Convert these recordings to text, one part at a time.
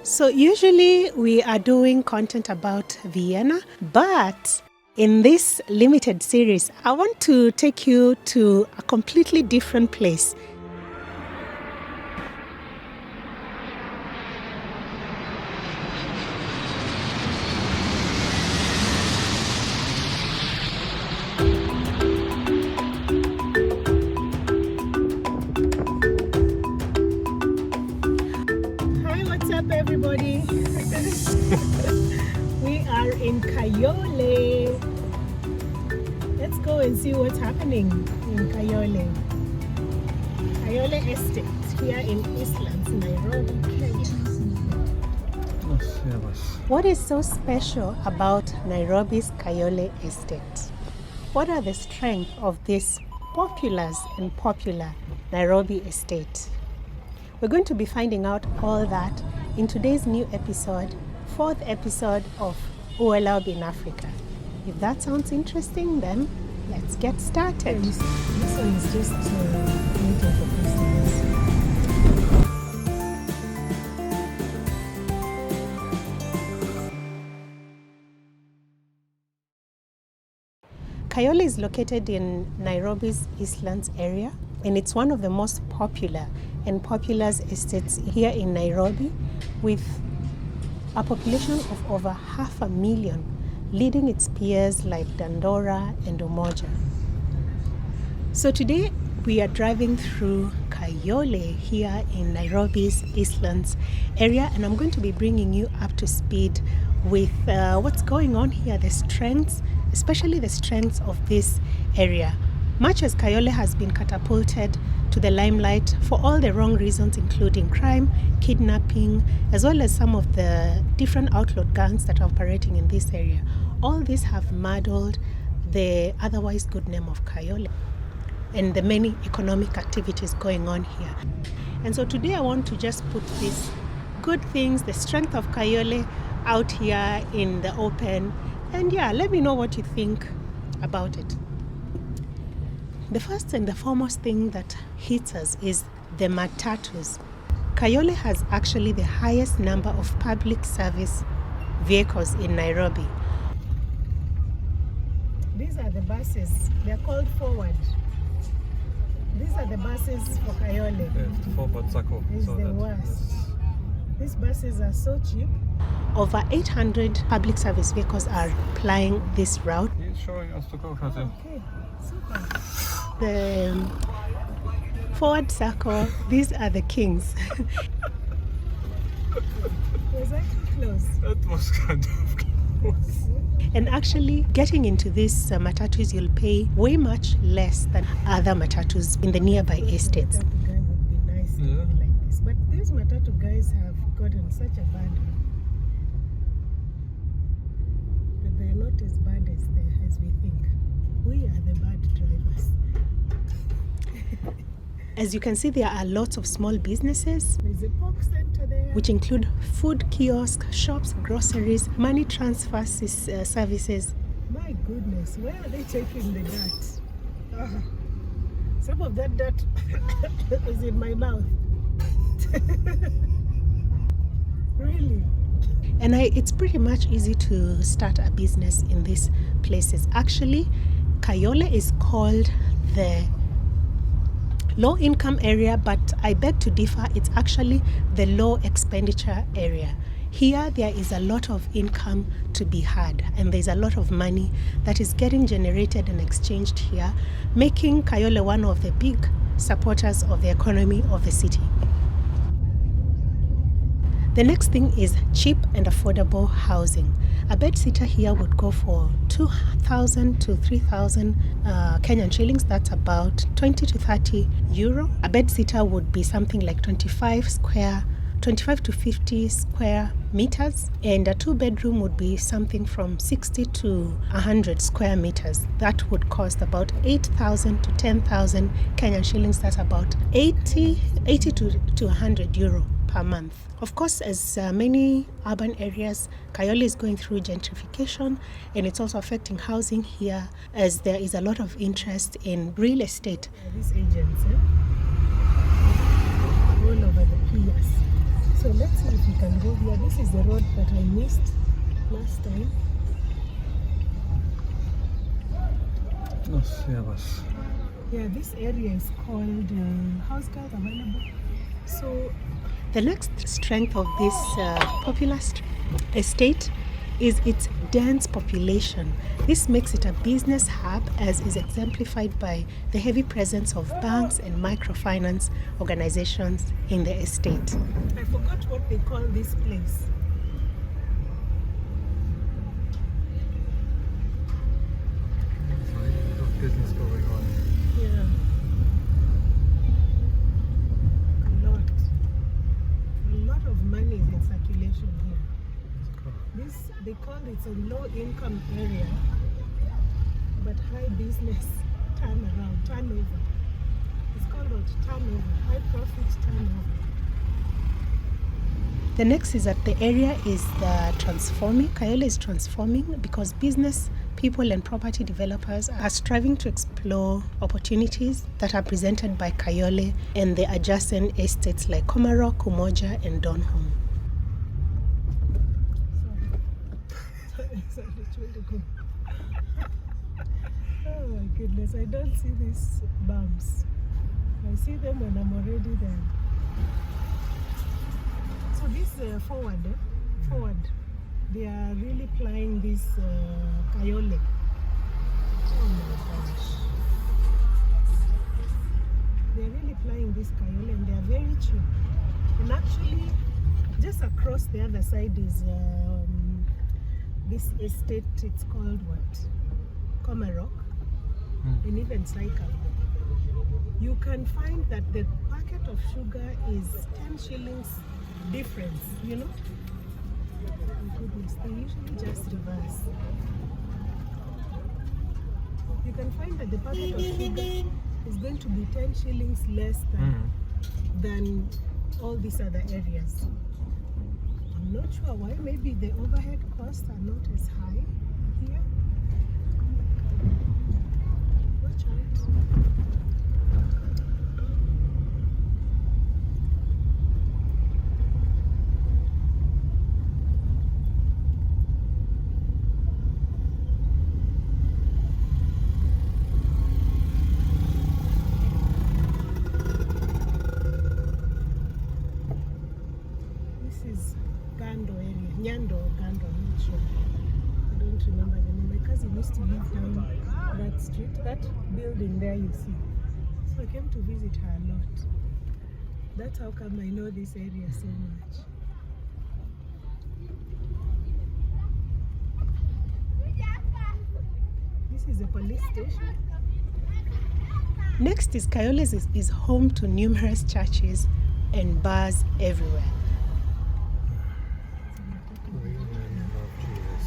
So usually we are doing content about Vienna, but in this limited series, I want to take you to a completely different place. Everybody, we are in Kayole. Let's go and see what's happening in Kayole. Kayole Estate here in Eastlands, Nairobi, Kenya. What is so special about Nairobi's Kayole Estate? What are the strengths of this populous and popular Nairobi estate? We're going to be finding out all that in today's new episode, 4th episode of Urlaub in Africa. If that sounds interesting, then let's get started. This one is just waiting for customers. Kayole is located in Nairobi's Eastlands area, and it's one of the most popular and populous estates here in Nairobi, with a population of over 500,000, leading its peers like Dandora and Umoja. So today we are driving through Kayole here in Nairobi's Eastlands area, and I'm going to be bringing you up to speed with what's going on here, the strengths, especially the strengths of this area. Much as Kayole has been catapulted to the limelight for all the wrong reasons, including crime, kidnapping, as well as some of the different outlawed gangs that are operating in this area. All these have muddled the otherwise good name of Kayole and the many economic activities going on here. And so today I want to just put these good things, the strength of Kayole, out here in the open. And yeah, let me know what you think about it. The first and the foremost thing that hits us is the matatus. Kayole has actually the highest number of public service vehicles in Nairobi. These are the buses. They're called forward. These are the buses for Kayole. It's the worst. These buses are so cheap. Over 800 public service vehicles are plying this route. He's showing us to go, Shazim. Okay, super. The forward circle, these are the kings. It was actually close. That was kind of close. And actually, getting into these matatus, you'll pay way much less than other matatus in the nearby estates. Matatu guy would be nice like this, but these matatu guys have gotten such a bad one. But they're not as bad as we think. We are the bad drivers. As you can see, there are lots of small businesses. There's a pork center there, which include food kiosks, shops, groceries, money transfer services. My goodness, where are they taking the dirt? Some of that dirt is in my mouth. Really? And it's pretty much easy to start a business in these places. Actually, Kayole is called the low income area, but I beg to differ. It's actually the low expenditure area. Here there is a lot of income to be had, and there's a lot of money that is getting generated and exchanged here, making Kayole one of the big supporters of the economy of the city. The next thing is cheap and affordable housing. A bed sitter here would go for 2,000 to 3,000 Kenyan shillings. That's about 20 to 30 euro. A bed sitter would be something like 25 to 50 square meters, and a 2-bedroom would be something from 60 to 100 square meters. That would cost about 8,000 to 10,000 Kenyan shillings. That's about 80 to 100 euro per month. Of course, as many urban areas, Kayole is going through gentrification, and it's also affecting housing here, as there is a lot of interest in real estate. These agents, all over the place. So let's see if we can go here. This is the road that I missed last time. No, servus. Yeah, this area is called house girls available. So the next strength of this Populous estate is its dense population. This makes it a business hub, as is exemplified by the heavy presence of banks and microfinance organizations in the estate. I forgot what they call this place. A lot of business going on. Yeah. A lot of money is in circulation here. This, they call it a low income area, but high business turnover. It's called turnover, high profit turnover. The next is that the area is transforming. Kayole is transforming because business people and property developers are striving to explore opportunities that are presented by Kayole and the adjacent estates like Komarok, Kumoja, and Donholm. Oh my goodness, I don't see these bumps. I see them when I'm already there. So this forward, they are really plying this Kayole. Oh my gosh. They are really plying this Kayole and they are very cheap. And actually, just across the other side is this estate. It's called what? Komarok. And even Cycle. You can find that the packet of sugar is 10 shillings difference, you know? Oh goodness, they usually just reverse. You can find that the packet of sugar is going to be 10 shillings less than all these other areas. I'm not sure why. Maybe the overhead costs are not as high here. Watch out. Nyando or Gando, I'm not sure. I don't remember the name. My cousin used to live down that street, that building there you see. So I came to visit her a lot. That's how come I know this area so much. This is a police station. Next is Kayole is home to numerous churches and bars everywhere.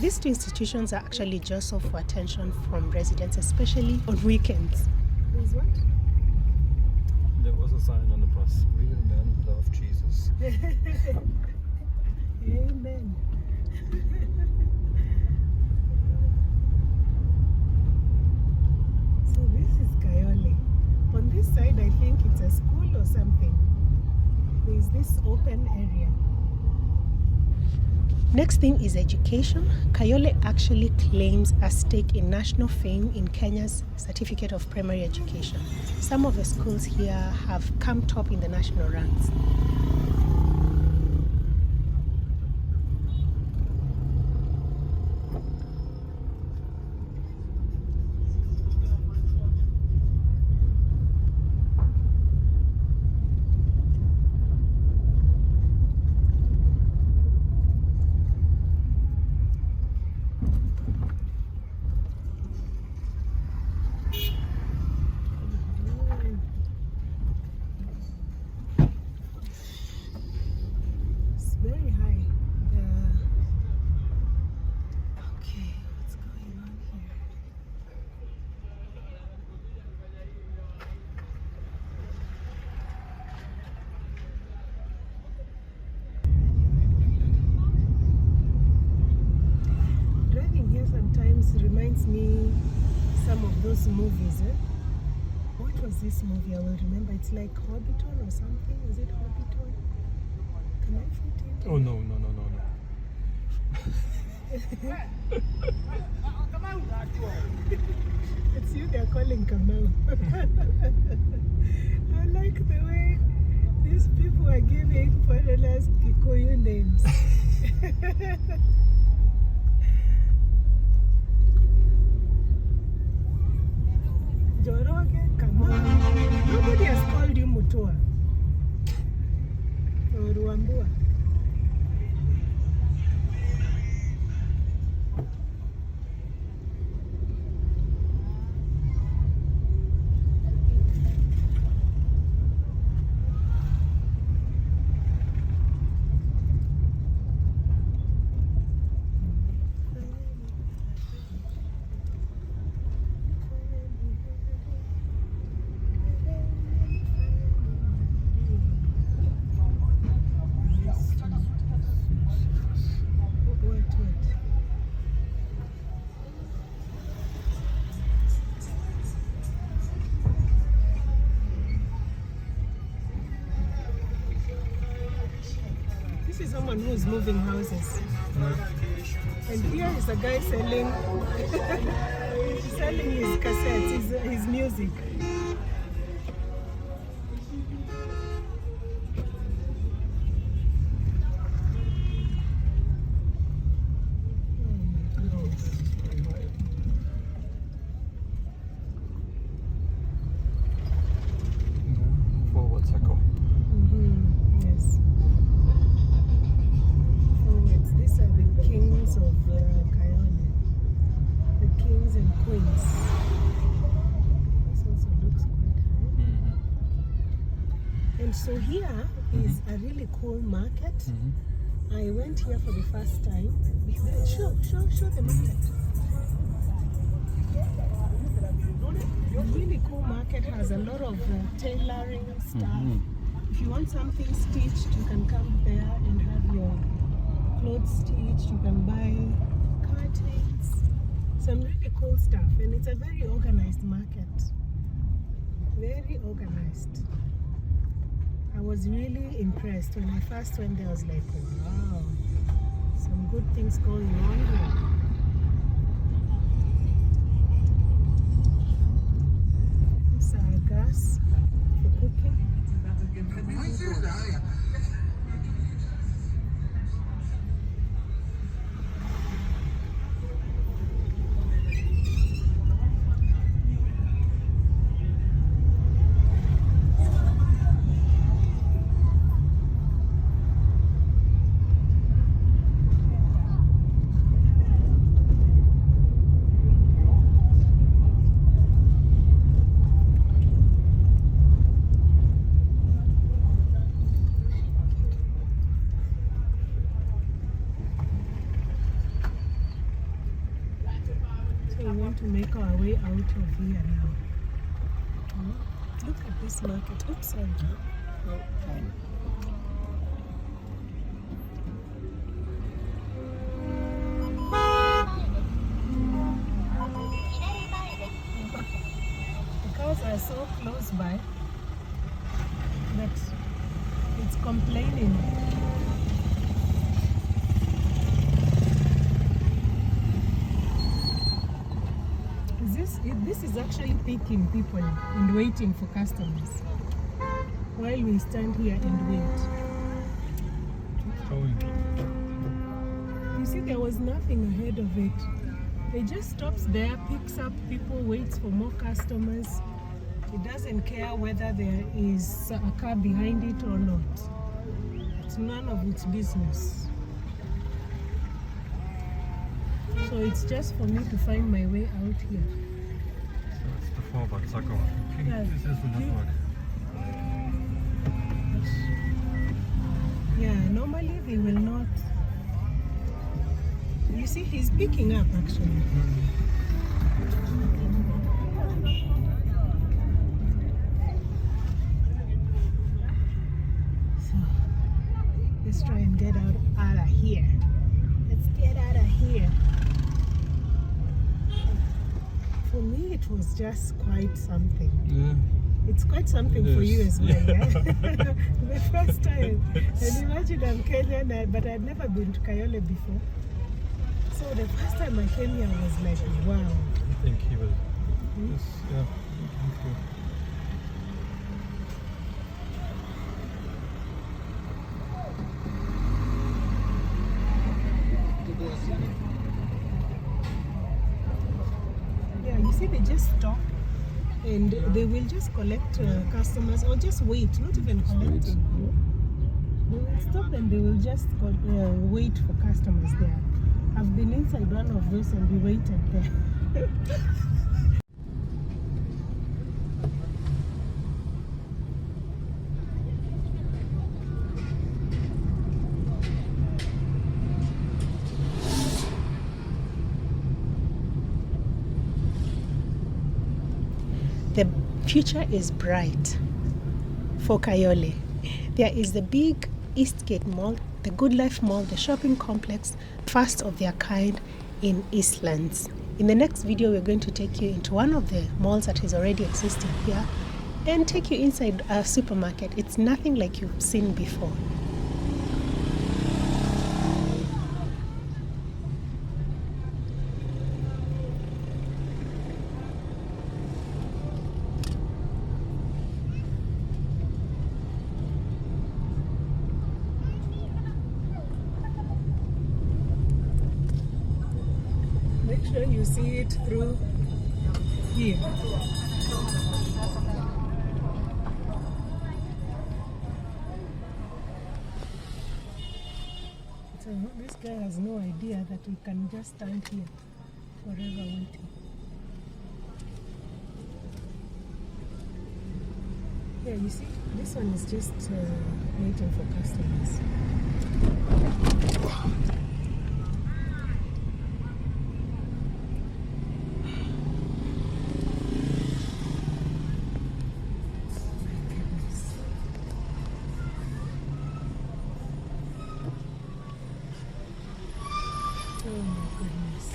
These two institutions are actually just for attention from residents, especially on weekends. There's what? There was a sign on the bus. Real men love Jesus. Amen. So this is Kayole. On this side, I think it's a school or something. There's this open area. Next thing is education. Kayole actually claims a stake in national fame in Kenya's Certificate of Primary Education. Some of the schools here have come top in the national ranks. Reminds me some of those movies. What was this movie? I will remember. It's like Hobbiton or something. Is it Hobbiton? Can I fit into Oh no. It's you they're calling Kamau. I like the way these people are giving foreigners Kikuyu names. Joroge, Kamau. Nobody has called you Mutua or Ruambua. This is someone who's moving houses. And here is a guy selling selling his cassettes, his music. Forward, Sako. Yes. Forwards. These are the kings of Kayole. The kings and queens. This also looks quite high. And so here is a really cool market. I went here for the first time. Show the market. A really cool market, has a lot of tailoring stuff. If you want something stitched, you can come there and have your clothes stitched. You can buy curtains, some really cool stuff. And it's a very organized market. Very organized. I was really impressed when I first went there. I was like, wow, some good things going on here. These are gas for cooking. To make our way out of here now. Look at this market. Oops, sorry. The cars are so close by that it's complaining. This is actually picking people and waiting for customers while we stand here and wait. You see, there was nothing ahead of it. It just stops there, picks up people, waits for more customers. It doesn't care whether there is a car behind it or not. It's none of its business. So it's just for me to find my way out here. Forward, Sako. Yeah. This is the network. Yeah, normally they will not. You see, he's picking up actually. So let's try and get out of here. Let's get out of here. For me, it was just quite something. Yeah. It's quite something for you as well, yeah? The first time. And imagine I'm Kenyan, but I'd never been to Kayole before. So the first time I came here, I was like, wow. I think he will. Yes, yeah. Thank you. Yeah, you see, they just stop and they will just collect customers or just wait, not even collecting. They will stop and they will just wait for customers there. I've been inside one of those and we waited there. The future is bright for Kayole. There is the big Eastgate Mall, the Good Life Mall, the shopping complex, first of their kind in Eastlands. In the next video, we're going to take you into one of the malls that is already existing here and take you inside a supermarket. It's nothing like you've seen before. Make sure you see it through here. So this guy has no idea that we can just stand here forever waiting. Yeah, you see, this one is just waiting for customers. Oh my goodness.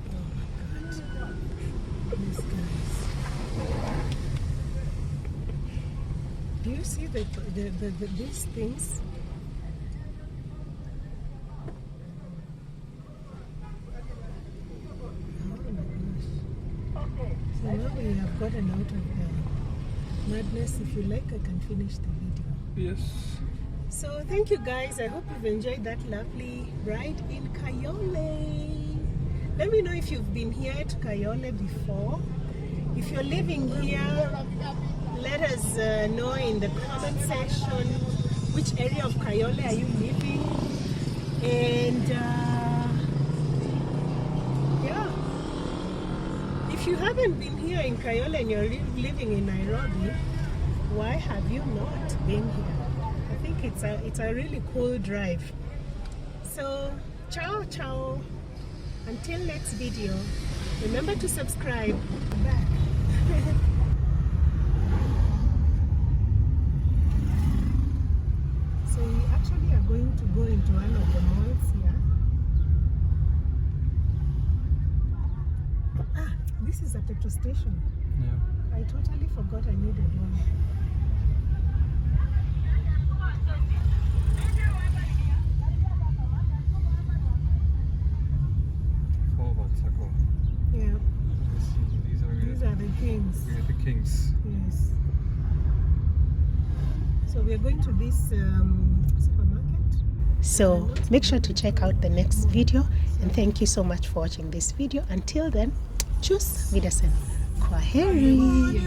Oh my God. These guys. Do you see these things? Oh my gosh. So now we have gotten out of the madness. If you like, I can finish the video. Yes. So thank you guys. I hope you've enjoyed that lovely ride in Kayole. Let me know if you've been here to Kayole before. If you're living here, let us know in the comment section which area of Kayole are you living. And yeah, if you haven't been here in Kayole and you're living in Nairobi, why have you not been here? I think it's a really cool drive. So ciao ciao, until next video, remember to subscribe. Back. So we actually are going to go into one of the malls here. Ah, this is a petrol station. Yeah. I totally forgot I needed one. Yeah. These are the kings. We are the kings. Yes. So we are going to this supermarket. So make sure to check out the next video, and thank you so much for watching this video. Until then, tschüss, wiedersehen. Kwaheri.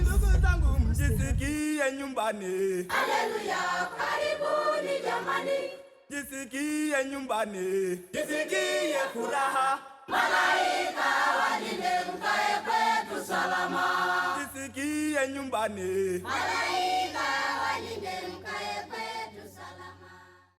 Jisikie nyumbani. Haleluya, karibuni jamani. Jisikie nyumbani. Jisikie furaha. Malaika walinde mkae kwetu salama. Jisikie nyumbani. Malaika